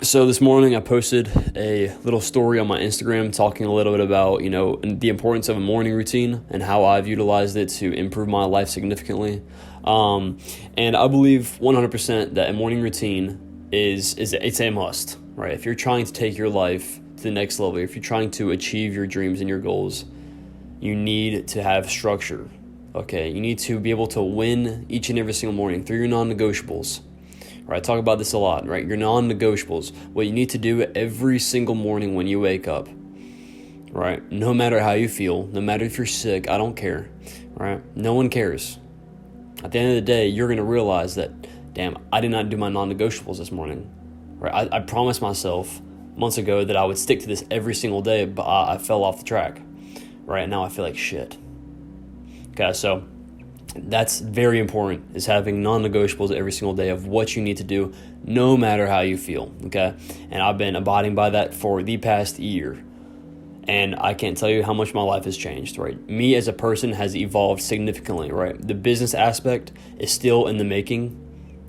So this morning I posted a little story on my Instagram talking a little bit about, the importance of a morning routine and how I've utilized it to improve my life significantly. And I believe 100% that a morning routine it's a must, right? If you're trying to take your life to the next level, if you're trying to achieve your dreams and your goals, you need to have structure. Okay, you need to be able to win each and every single morning through your non-negotiables. Right, I talk about this a lot, right? Your non-negotiables, what you need to do every single morning when you wake up, right? No matter how you feel, no matter if you're sick, I don't care, right? No one cares. At the end of the day, you're going to realize that, damn, I did not do my non-negotiables this morning, right? I promised myself months ago that I would stick to this every single day, but I fell off the track, right? Now I feel like shit. Okay, so that's very important, is having non-negotiables every single day of what you need to do no matter how you feel, okay? And I've been abiding by that for the past year, and I can't tell you how much my life has changed, right? Me as a person has evolved significantly, right? The business aspect is still in the making,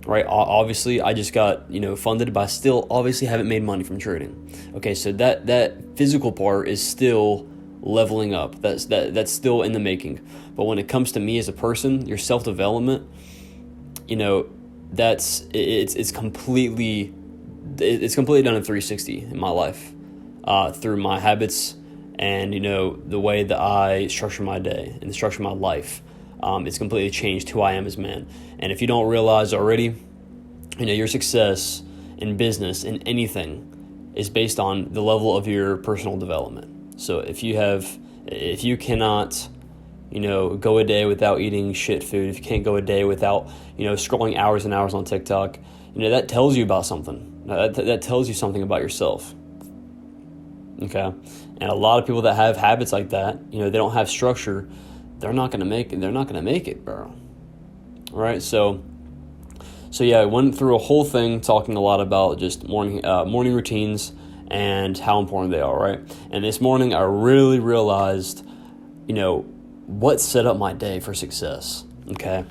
right? Obviously, I just got, funded, but I still obviously haven't made money from trading. Okay, so that physical part is still leveling up. That's still in the making. But when it comes to me as a person, your self-development, it's completely done in 360 in my life, through my habits and the way that I structure my day and structure my life. It's completely changed who I am as a man. And if you don't realize already, your success in business, in anything, is based on the level of your personal development. So if you cannot, go a day without eating shit food, if you can't go a day without, scrolling hours and hours on TikTok, that tells you about something. That tells you something about yourself. Okay. And a lot of people that have habits like that, they don't have structure. They're not going to make it. They're not going to make it, bro. All right. So yeah, I went through a whole thing talking a lot about just morning routines and how important they are, right? And this morning I really realized, what set up my day for success, okay?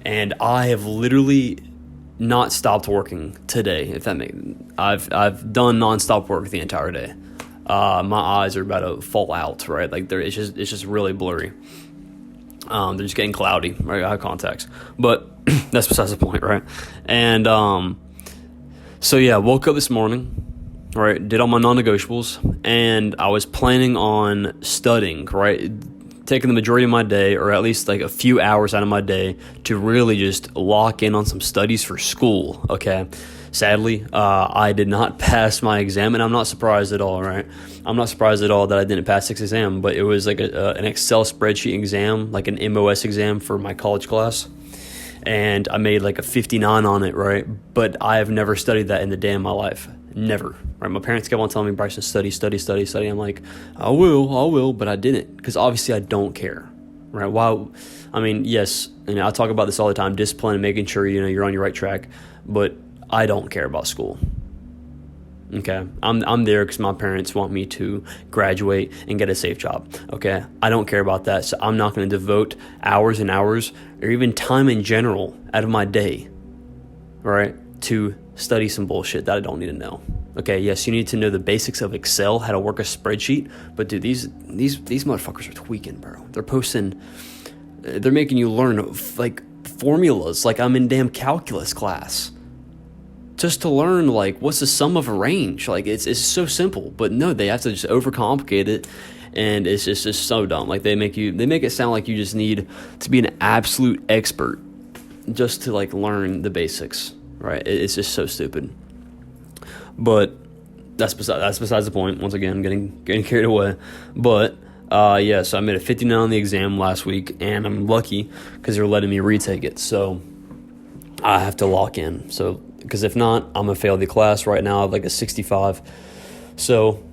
And I have literally not stopped working today, if that makes. I've done nonstop work the entire day. My eyes are about to fall out, right? Like it's just really blurry. They're just getting cloudy, right? Eye contacts, but that's besides the point, right? And so yeah, woke up this morning. Right, did all my non-negotiables, and I was planning on studying, right, taking the majority of my day, or at least like a few hours out of my day, to really just lock in on some studies for school, okay? Sadly, I did not pass my exam, and I'm not surprised at all, right? I'm not surprised at all that I didn't pass this exam, but it was like an Excel spreadsheet exam, like an MOS exam for my college class, and I made like a 59 on it, right? But I have never studied that in the day of my life. Never, right? My parents kept on telling me, Bryson, study. I'm like, I will, but I didn't, because obviously I don't care, right? Why? I mean, yes, I talk about this all the time, discipline and making sure, you're on your right track, but I don't care about school. Okay, I'm there because my parents want me to graduate and get a safe job. Okay, I don't care about that, so I'm not going to devote hours and hours, or even time in general, out of my day, right, to study some bullshit that I don't need to know. Okay, yes, you need to know the basics of Excel, how to work a spreadsheet, but dude, these motherfuckers are tweaking, bro. They're making you learn like formulas, like I'm in damn calculus class, just to learn like what's the sum of a range. Like it's so simple, but no, they have to just overcomplicate it, and it's just so dumb. Like they make it sound like you just need to be an absolute expert just to like learn the basics. Right, it's just so stupid. But that's besides the point. Once again, getting carried away. But yeah, so I made a 59 on the exam last week, and I'm lucky because they're letting me retake it. So I have to lock in. So because if not, I'm gonna fail the class. Right now I have like a 65. So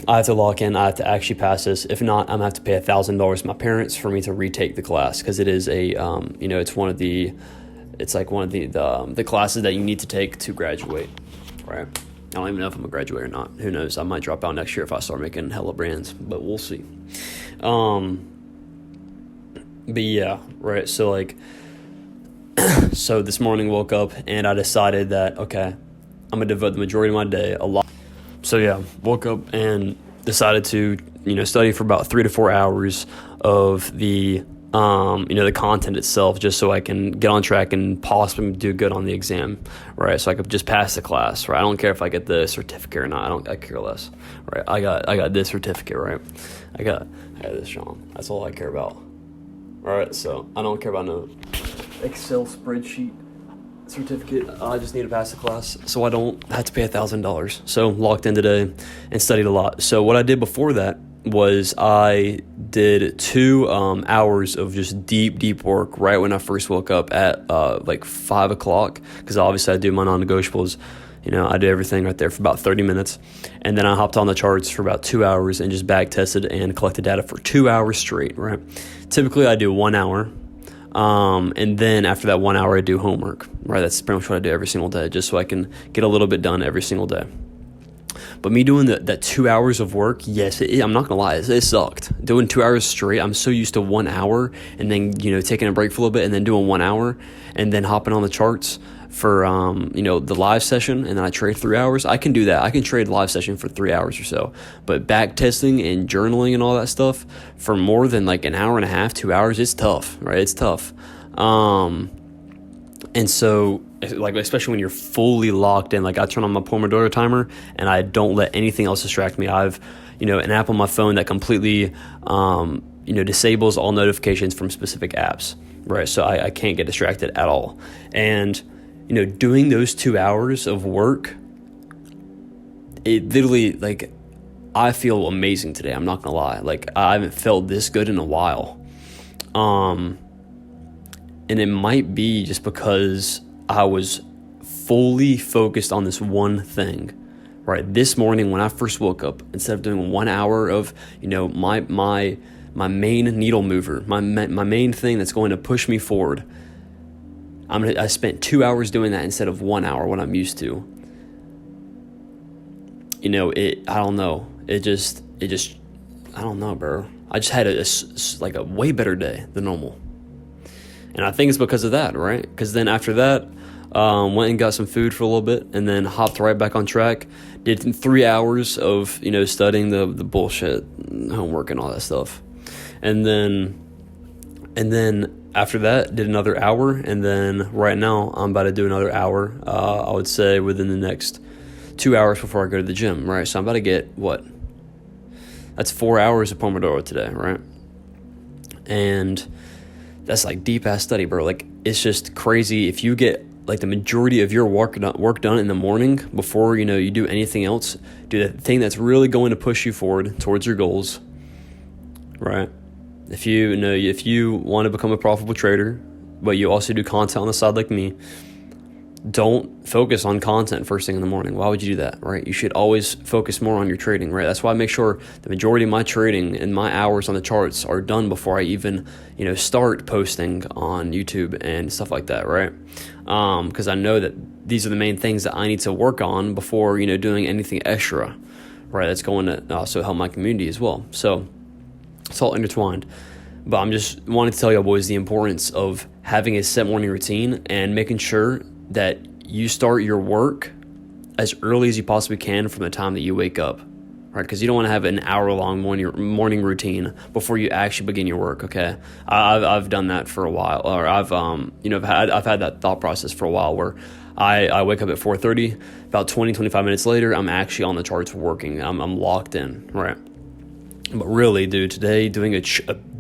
I have to lock in. I have to actually pass this. If not, I'm gonna have to pay $1,000 to my parents for me to retake the class, because it is a it's like one of the classes that you need to take to graduate, right? I don't even know if I'm gonna graduate or not. Who knows? I might drop out next year if I start making hella brands, but we'll see. But yeah, right. So so this morning woke up and I decided that, okay, I'm gonna devote the majority of my day a lot. So yeah, woke up and decided to study for about 3 to 4 hours of the the content itself, just so I can get on track and possibly do good on the exam, right? So I could just pass the class, right? I don't care if I get the certificate or not. I care less, right? I got this certificate, right? I got this, Sean. That's all I care about. All right, so I don't care about no Excel spreadsheet certificate. I just need to pass the class, so I don't have to pay $1,000. So locked in today and studied a lot. So what I did before that was I did 2 hours of just deep work right when I first woke up at like 5 o'clock, because obviously I do my non-negotiables. I do everything right there for about 30 minutes. And then I hopped on the charts for about 2 hours and just back tested and collected data for 2 hours straight, right? Typically I do 1 hour. And then after that 1 hour, I do homework, right? That's pretty much what I do every single day, just so I can get a little bit done every single day. But me doing that 2 hours of work, yes, I'm not gonna lie, it sucked. Doing 2 hours straight, I'm so used to 1 hour and then, taking a break for a little bit and then doing 1 hour and then hopping on the charts for, the live session, and then I trade 3 hours. I can do that. I can trade live session for 3 hours or so. But back testing and journaling and all that stuff for more than like an hour and a half, 2 hours, it's tough, right? It's tough. And so, like, especially when you're fully locked in, like I turn on my Pomodoro timer and I don't let anything else distract me. I've, an app on my phone that completely, disables all notifications from specific apps, right? So I can't get distracted at all. And, doing those 2 hours of work, it literally, like, I feel amazing today. I'm not gonna lie. Like, I haven't felt this good in a while. And it might be just because I was fully focused on this one thing, right? This morning when I first woke up, instead of doing 1 hour of, my main needle mover, my main thing that's going to push me forward, I spent 2 hours doing that instead of 1 hour, what I'm used to. I don't know. It just, I don't know, bro. I just had a way better day than normal. And I think it's because of that, right? Because then after that, went and got some food for a little bit and then hopped right back on track. Did 3 hours of, studying the bullshit, homework and all that stuff. And then after that, did another hour. And then right now, I'm about to do another hour, I would say within the next 2 hours before I go to the gym, right? So I'm about to get, that's 4 hours of Pomodoro today, right? And that's like deep ass study, bro. Like, it's just crazy. If you get like the majority of your work done in the morning before, you do anything else, do the thing that's really going to push you forward towards your goals, right? If you want to become a profitable trader, but you also do content on the side like me, don't focus on content first thing in the morning. Why would you do that, right? You should always focus more on your trading, right? That's why I make sure the majority of my trading and my hours on the charts are done before I even, start posting on YouTube and stuff like that, right? Because I know that these are the main things that I need to work on before, doing anything extra, right? That's going to also help my community as well. So it's all intertwined. But I'm just wanting to tell y'all boys the importance of having a set morning routine and making sure that you start your work as early as you possibly can from the time that you wake up, right? Because you don't want to have an hour-long morning routine before you actually begin your work. Okay, I've done that for a while, or I've had that thought process for a while where I wake up at 4:30. About 25 minutes later, I'm actually on the charts working. I'm locked in, right? But really, dude, today doing a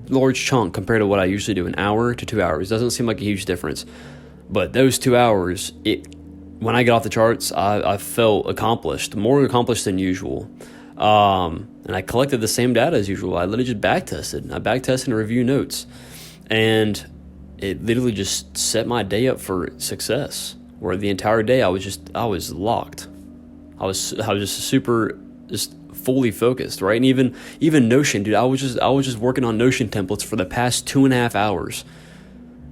large chunk compared to what I usually do, an hour to 2 hours, doesn't seem like a huge difference. But those 2 hours, when I get off the charts, I felt more accomplished than usual. And I collected the same data as usual. I literally just backtested. I backtested and reviewed notes. And it literally just set my day up for success. Where the entire day I was locked. I was just fully focused, right? And even Notion, dude, I was just working on Notion templates for the past 2.5 hours.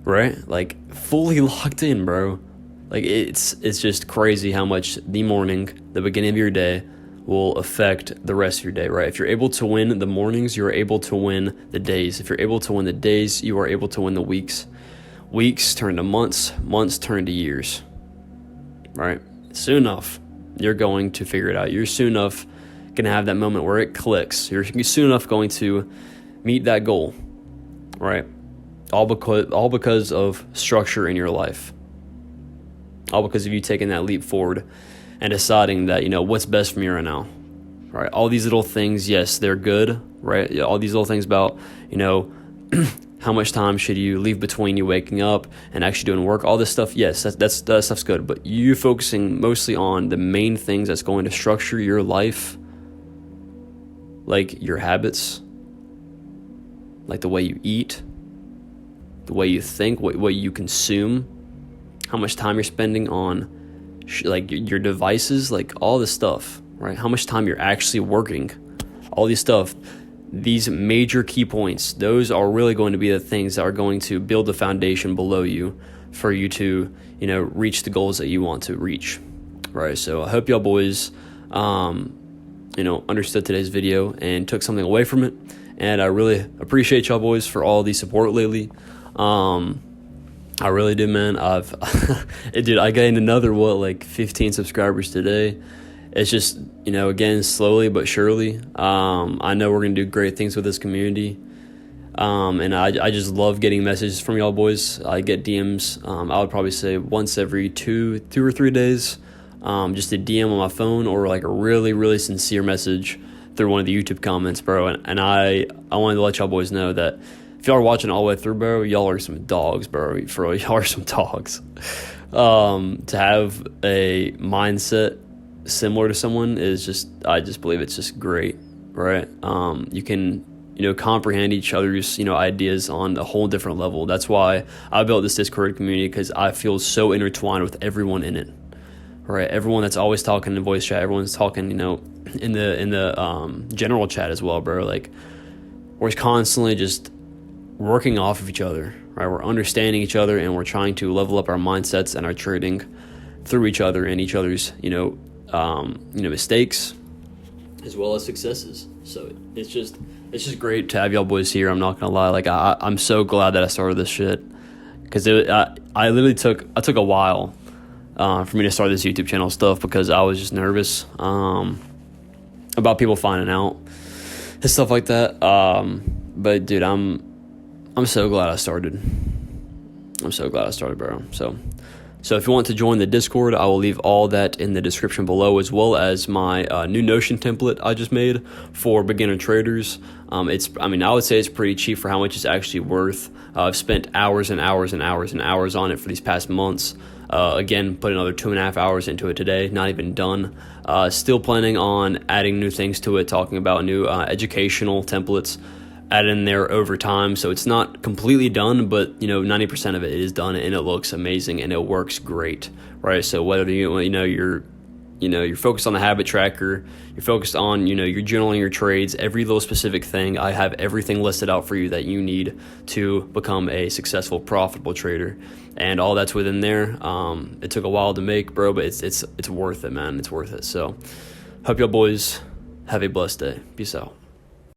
Right? Like, fully locked in, bro. Like, it's just crazy how much the morning, the beginning of your day, will affect the rest of your day, right? If you're able to win the mornings, you're able to win the days. If you're able to win the days, you are able to win the weeks. Weeks turn to months, months turn to years, right? Soon enough, You're going to figure it out. You're soon enough going to have that moment where it clicks. You're soon enough going to meet that goal, right? All because of structure in your life. All because of you taking that leap forward and deciding that, what's best for me right now, right? All these little things, yes, they're good, right? All these little things about, how much time should you leave between you waking up and actually doing work, all this stuff, yes, that stuff's good. But you focusing mostly on the main things that's going to structure your life, like your habits, like the way you eat, the way you think, what you consume, how much time you're spending on like your devices, like all this stuff, right? How much time you're actually working, all these stuff, these major key points, those are really going to be the things that are going to build the foundation below you for you to, reach the goals that you want to reach, right? So I hope y'all boys, understood today's video and took something away from it. And I really appreciate y'all boys for all the support lately. I really do, man. Dude, I gained another 15 subscribers today. It's just, again, slowly but surely. I know we're going to do great things with this community. And I just love getting messages from y'all boys. I get DMs, I would probably say once every two or 3 days, just a DM on my phone or like a really, really sincere message through one of the YouTube comments, bro. And I wanted to let y'all boys know that if y'all are watching all the way through, bro, y'all are some dogs, bro. For real, y'all are some dogs. To have a mindset similar to someone I just believe it's just great, right? You can, comprehend each other's, ideas on a whole different level. That's why I built this Discord community, because I feel so intertwined with everyone in it, right? Everyone that's always talking in voice chat, everyone's talking, in the general chat as well, bro. Like, we're constantly just working off of each other, right? We're understanding each other, and we're trying to level up our mindsets and our trading through each other and each other's, mistakes as well as successes. So it's just great to have y'all boys here. I'm not gonna lie, like I'm so glad that I started this shit, because I literally took a while for me to start this YouTube channel stuff, because I was just nervous about people finding out and stuff like that. But dude, I'm so glad I started. Bro. So if you want to join the Discord, I will leave all that in the description below, as well as my new Notion template I just made for beginner traders. I would say it's pretty cheap for how much it's actually worth. I've spent hours and hours and hours and hours on it for these past months. Again, put another 2.5 hours into it today, not even done. Still planning on adding new things to it, talking about new educational templates add in there over time. So it's not completely done, but 90% of it is done, and it looks amazing and it works great, right? So whether you're focused on the habit tracker, you're focused on you're journaling your trades, every little specific thing, I have everything listed out for you that you need to become a successful, profitable trader, and all that's within there. It took a while to make, bro, but it's worth it, man. It's worth it. So hope y'all boys have a blessed day. Peace out.